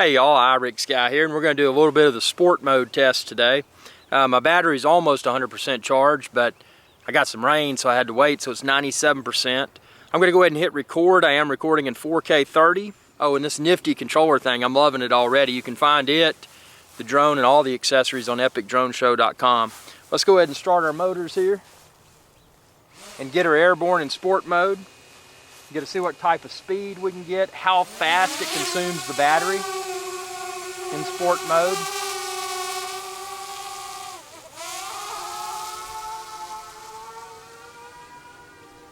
Hey y'all, IrixGuy here, and we're going to do a little bit of the sport mode test today. My battery's almost 100% charged, but I got some rain, so I had to wait, so it's 97%. I'm going to go ahead and hit record. I am recording in 4K 30. Oh, and this nifty controller thing, I'm loving it already. You can find it, the drone, and all the accessories on epicdroneshow.com. Let's go ahead and start our motors here and get her airborne in sport mode. Get to see what type of speed we can get, how fast it consumes the battery in sport mode.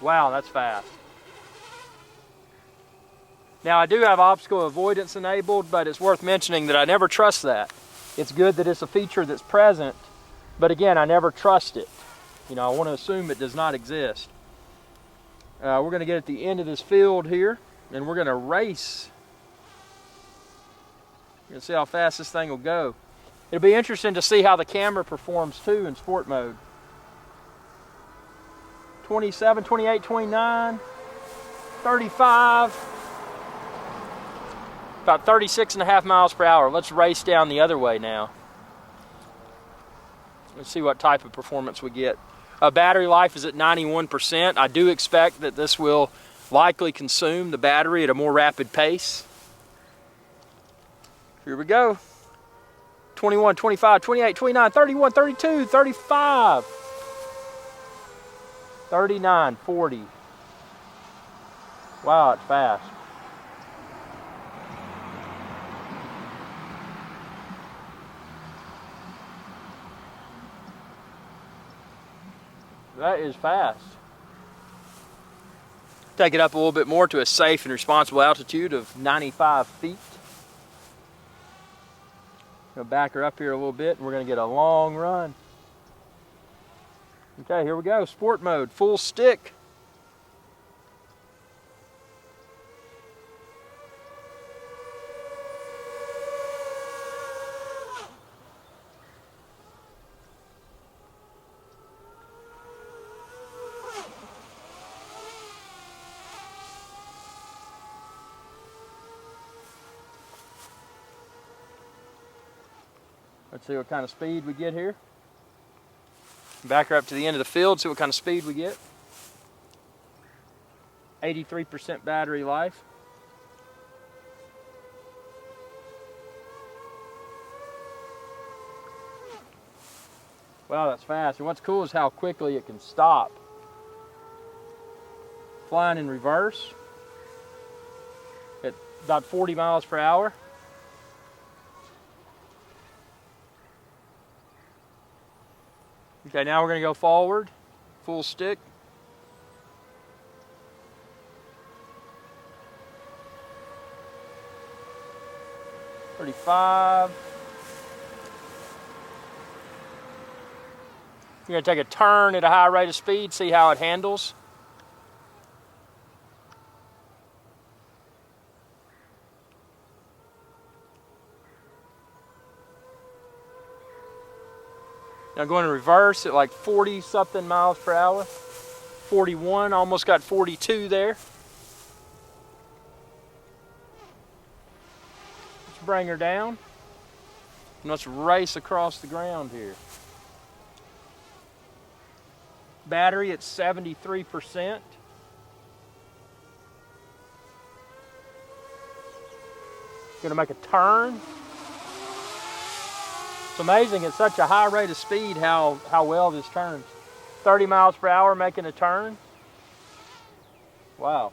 Wow, that's fast. Now I do have obstacle avoidance enabled, but it's worth mentioning that I never trust that. It's good that it's a feature that's present, but again, I never trust it. You know, I want to assume it does not exist. We're going to get at the end of this field here, and we're going to race. We're going to see how fast this thing will go. It'll be interesting to see how the camera performs too in sport mode. 27, 28, 29, 35, about 36.5 miles per hour. Let's race down the other way now. Let's see what type of performance we get. Battery life is at 91%. I do expect that this will likely consume the battery at a more rapid pace. Here we go. 21, 25, 28, 29, 31, 32, 35, 39, 40. Wow, it's fast. That is fast. Take it up a little bit more to a safe and responsible altitude of 95 feet. Gonna back her up here a little bit, and we're gonna get a long run. Okay, here we go. Sport mode, full stick. Let's see what kind of speed we get here. Back her up to the end of the field, see what kind of speed we get. 83% battery life. Wow, that's fast. And what's cool is how quickly it can stop. Flying in reverse at about 40 miles per hour. Okay, now we're going to go forward, full stick. $35. You're going to take a turn at a high rate of speed, see how it handles. Now going in reverse at like 40 something miles per hour. 41, almost got 42 there. Let's bring her down. And let's race across the ground here. Battery at 73%. Gonna make a turn. It's amazing at such a high rate of speed how well this turns. 30 miles per hour making a turn. Wow.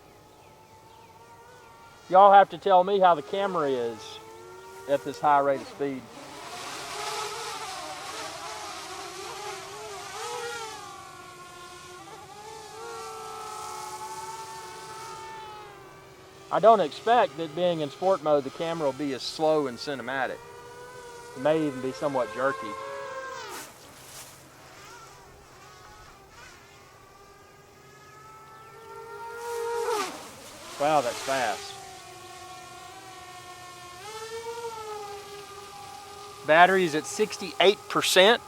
Y'all have to tell me how the camera is at this high rate of speed. I don't expect that being in sport mode the camera will be as slow and cinematic. It may even be somewhat jerky. Wow, that's fast. Battery's at 68%.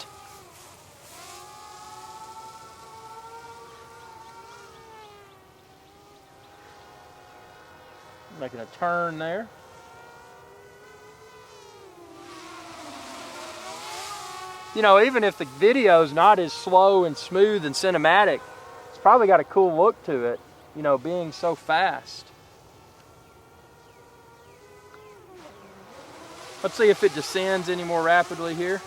Making a turn there. you know, even if the video's not as slow and smooth and cinematic, it's probably got a cool look to it, you know, being so fast. Let's see if it descends any more rapidly here.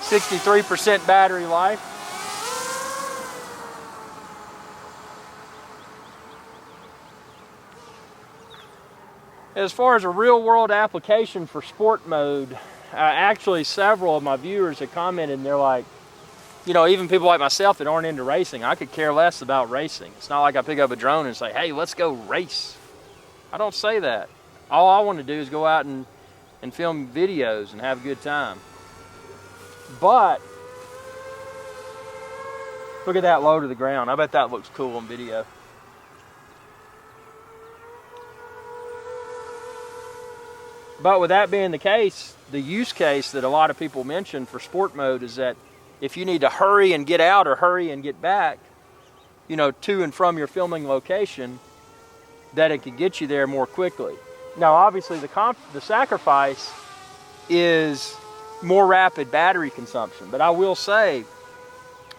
.63% battery life. As far as a real-world application for sport mode, actually several of my viewers have commented and they're like, you know, even people like myself that aren't into racing, I could care less about racing. It's not like I pick up a drone and say, hey, let's go race. I don't say that. All I want to do is go out and film videos and have a good time. But look at that low to the ground. I bet that looks cool on video. But with that being the case, the use case that a lot of people mention for sport mode is that if you need to hurry and get out or hurry and get back, you know, to and from your filming location, that it could get you there more quickly. Now, obviously, the sacrifice is more rapid battery consumption. But I will say,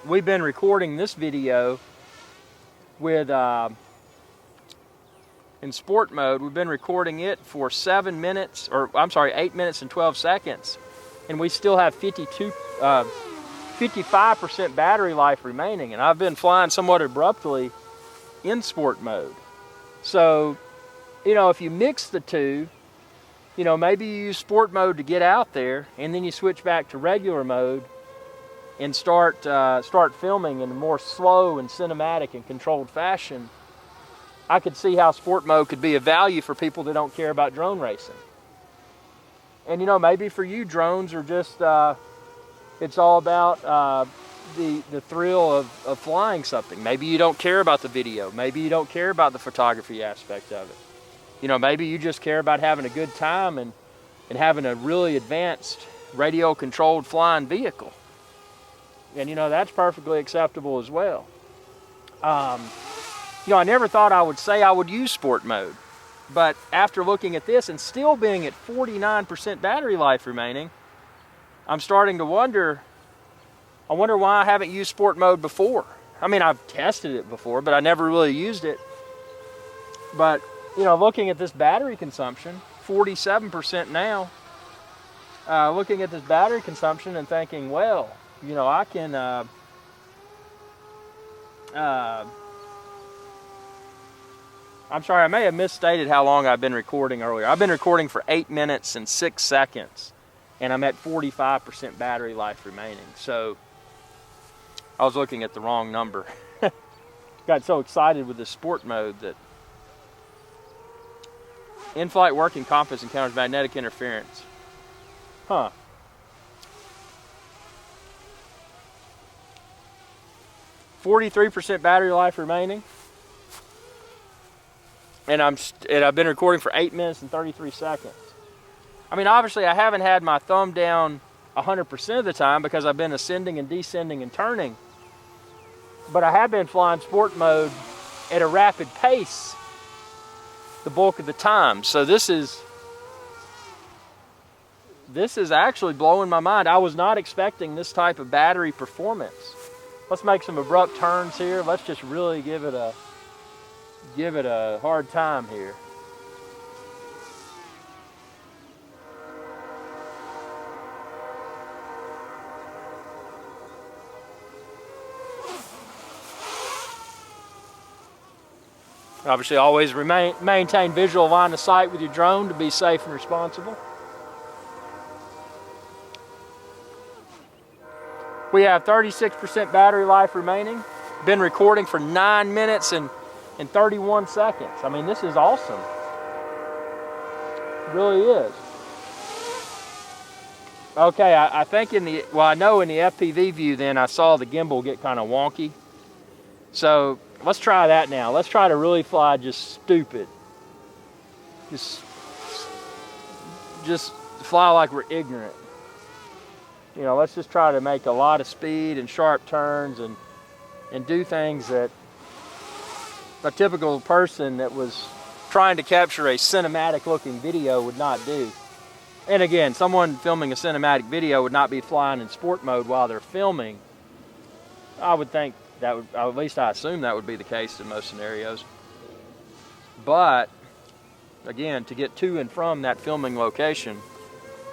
we've been recording this video with, in sport mode, we've been recording it for 8 minutes and 12 seconds. And we still have 55% battery life remaining. And I've been flying somewhat abruptly in sport mode. So, you know, if you mix the two, you know, maybe you use sport mode to get out there, and then you switch back to regular mode and start filming in a more slow and cinematic and controlled fashion. I could see how sport mode could be of value for people that don't care about drone racing. And you know, maybe for you, drones are just, it's all about the thrill of flying something. Maybe you don't care about the video. Maybe you don't care about the photography aspect of it. You know, maybe you just care about having a good time and having a really advanced radio-controlled flying vehicle. And, you know, that's perfectly acceptable as well. You know, I never thought I would say I would use sport mode. But after looking at this and still being at 49% battery life remaining, I'm starting to wonder, I wonder why I haven't used sport mode before. I mean, I've tested it before, but I never really used it. But you know, looking at this battery consumption, 47% now, looking at this battery consumption and thinking, well, you know, I can, I'm sorry, I may have misstated how long I've been recording earlier. I've been recording for 8 minutes and 6 seconds, and I'm at 45% battery life remaining. So I was looking at the wrong number. Got so excited with the sport mode that in-flight working compass encounters magnetic interference. Huh. .43% battery life remaining. And I've been recording for 8 minutes and 33 seconds. I mean, obviously I haven't had my thumb down 100% of the time because I've been ascending and descending and turning. But I have been flying sport mode at a rapid pace the bulk of the time. So this is actually blowing my mind. I was not expecting this type of battery performance. Let's make some abrupt turns here. Let's just really give it a hard time here. Obviously, always maintain visual line of sight with your drone to be safe and responsible. We have 36% battery life remaining. Been recording for 9 minutes and 31 seconds. I mean, this is awesome. It really is. Okay, I think I know in the FPV view then I saw the gimbal get kind of wonky. So let's try that now. Let's try to really fly just stupid. Just fly like we're ignorant. You know, let's just try to make a lot of speed and sharp turns and do things that a typical person that was trying to capture a cinematic looking video would not do. And again, someone filming a cinematic video would not be flying in sport mode while they're filming. I would think that would, at least I assume that would be the case in most scenarios. But again, to get to and from that filming location,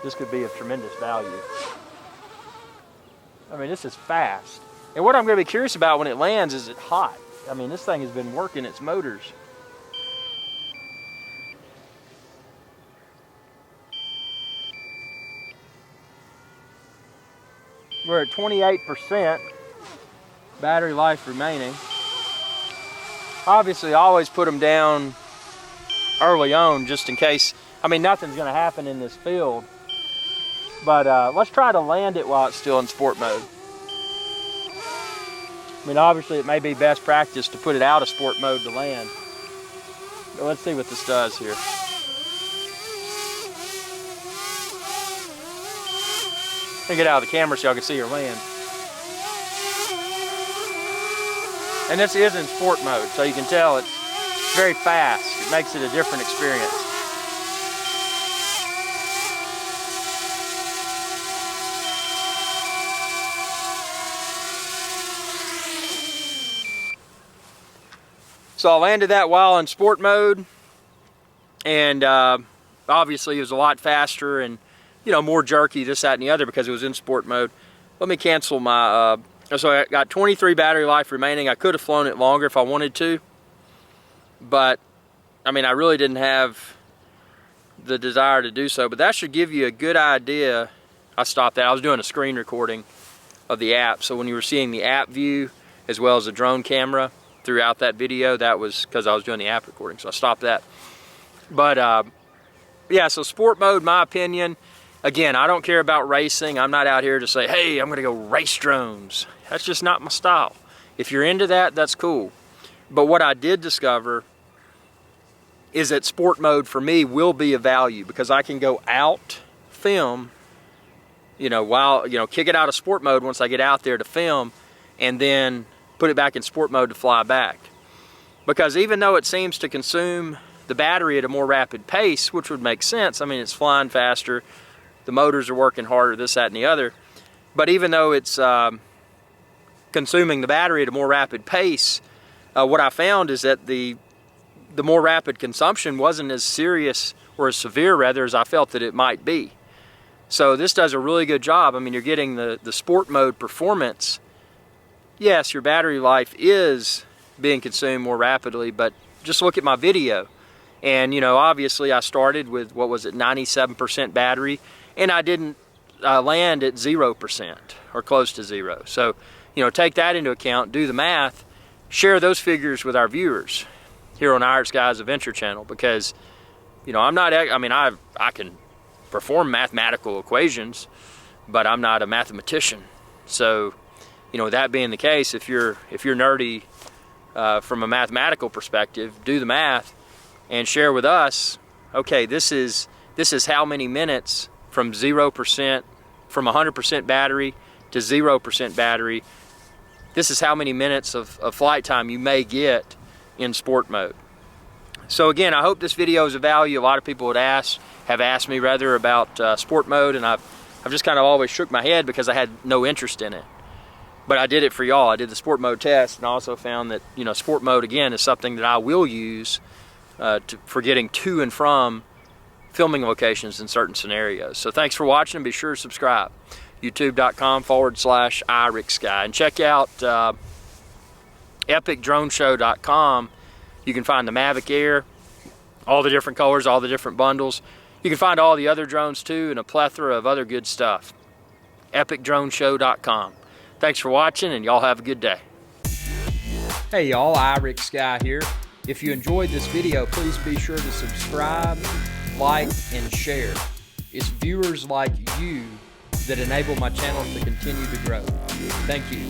this could be of tremendous value. I mean, this is fast. And what I'm going to be curious about when it lands, is it hot? I mean, this thing has been working its motors. We're at 28% battery life remaining. Obviously, I always put them down early on just in case. I mean, nothing's going to happen in this field. But let's try to land it while it's still in sport mode. I mean, obviously, it may be best practice to put it out of sport mode to land. But let's see what this does here. Let me get out of the camera so y'all can see her land. And this is in sport mode, so you can tell it's very fast. It makes it a different experience. So I landed that while in sport mode, and obviously it was a lot faster and, you know, more jerky, this, that, and the other because it was in sport mode. Let me cancel my, so I got 23 battery life remaining. I could have flown it longer if I wanted to, but I mean, I really didn't have the desire to do so, but that should give you a good idea. I stopped that. I was doing a screen recording of the app, so when you were seeing the app view as well as the drone camera throughout that video, that was because I was doing the app recording, so I stopped that. But yeah, so sport mode, my opinion, again, I don't care about racing. I'm not out here to say, hey, I'm gonna go race drones. That's just not my style. If you're into that, that's cool. But what I did discover is that sport mode for me will be of value because I can go out, film, you know, while, you know, kick it out of sport mode once I get out there to film, and then put it back in sport mode to fly back. Because even though it seems to consume the battery at a more rapid pace, which would make sense, I mean, it's flying faster, the motors are working harder, this, that, and the other, but even though it's consuming the battery at a more rapid pace, what I found is that the more rapid consumption wasn't as serious, or as severe rather, as I felt that it might be. So this does a really good job. I mean, you're getting the sport mode performance. Yes, your battery life is being consumed more rapidly, but just look at my video. And, you know, obviously I started with, what was it, 97% battery, and I didn't land at 0% or close to 0. So, you know, take that into account, do the math, share those figures with our viewers here on IrixGuy's Adventure channel, because, you know, I'm not, I mean, I can perform mathematical equations, but I'm not a mathematician. So, you know, that being the case, if you're nerdy from a mathematical perspective, do the math and share with us, okay, this is how many minutes from 0%, from 100% battery to 0% battery. This is how many minutes of flight time you may get in sport mode. So again, I hope this video is of value. A lot of people have asked me rather about sport mode, and I've just kind of always shook my head because I had no interest in it. But I did it for y'all. I did the sport mode test, and I also found that, you know, sport mode again is something that I will use for getting to and from filming locations in certain scenarios. So thanks for watching, and be sure to subscribe. youtube.com/IrixGuy, and check out epicdroneshow.com. You can find the Mavic Air, all the different colors, all the different bundles. You can find all the other drones too, and a plethora of other good stuff. epicdroneshow.com. Thanks for watching, and y'all have a good day. Hey y'all, IrixGuy here. If you enjoyed this video, please be sure to subscribe, like, and share. It's viewers like you that enable my channel to continue to grow. Thank you.